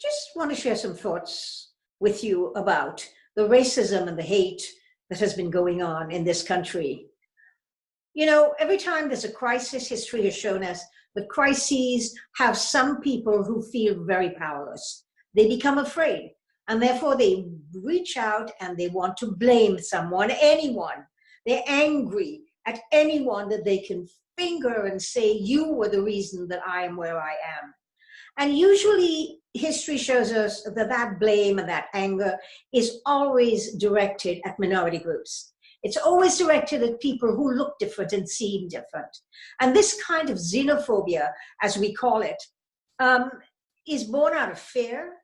just want to share some thoughts with you about the racism and the hate that has been going on in this country. You know, every time there's a crisis, history has shown us that crises have some people who feel very powerless. They become afraid, and therefore they reach out and they want to blame someone, anyone. They're angry at anyone that they can finger and say, you were the reason that I am where I am. And usually history shows us that that blame and that anger is always directed at minority groups. It's always directed at people who look different and seem different. And this kind of xenophobia, as we call it, is born out of fear,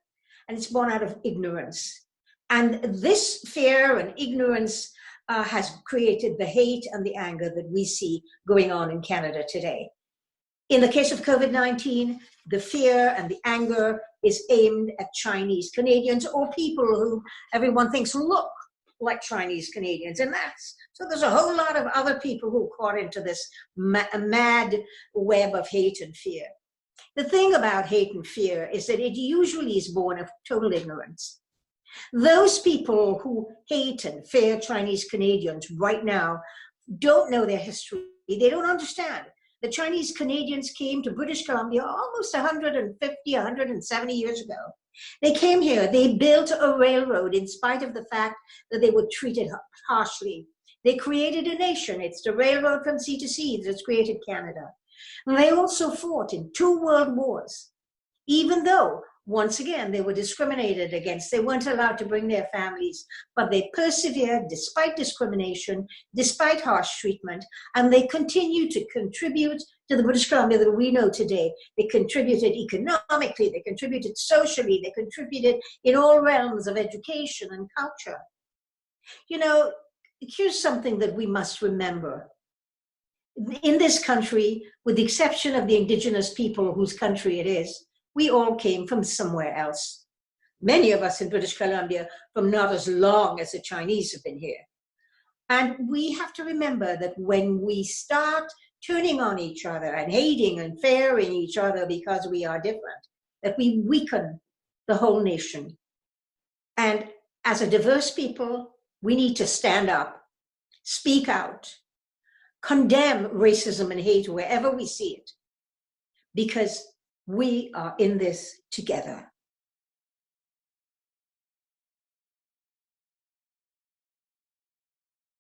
and it's born out of ignorance. And this fear and ignorance has created the hate and the anger that we see going on in Canada today. In the case of COVID-19, the fear and the anger is aimed at Chinese Canadians or people who everyone thinks look like Chinese Canadians. And so there's a whole lot of other people who are caught into this mad web of hate and fear. The thing about hate and fear is that it usually is born of total ignorance. Those people who hate and fear Chinese Canadians right now don't know their history. They don't understand. The Chinese Canadians came to British Columbia almost 150, 170 years ago. They came here, they built a railroad in spite of the fact that they were treated harshly. They created a nation. It's the railroad from sea to sea that's created Canada. And they also fought in 2 world wars, even though, once again, they were discriminated against. They weren't allowed to bring their families, but they persevered despite discrimination, despite harsh treatment, and they continued to contribute to the British Columbia that we know today. They contributed economically, they contributed socially, they contributed in all realms of education and culture. You know, here's something that we must remember. In this country, with the exception of the Indigenous people whose country it is, we all came from somewhere else. Many of us in British Columbia from not as long as the Chinese have been here. And we have to remember that when we start turning on each other and hating and fearing each other because we are different, that we weaken the whole nation. And as a diverse people, we need to stand up, speak out, condemn racism and hate wherever we see it, because we are in this together.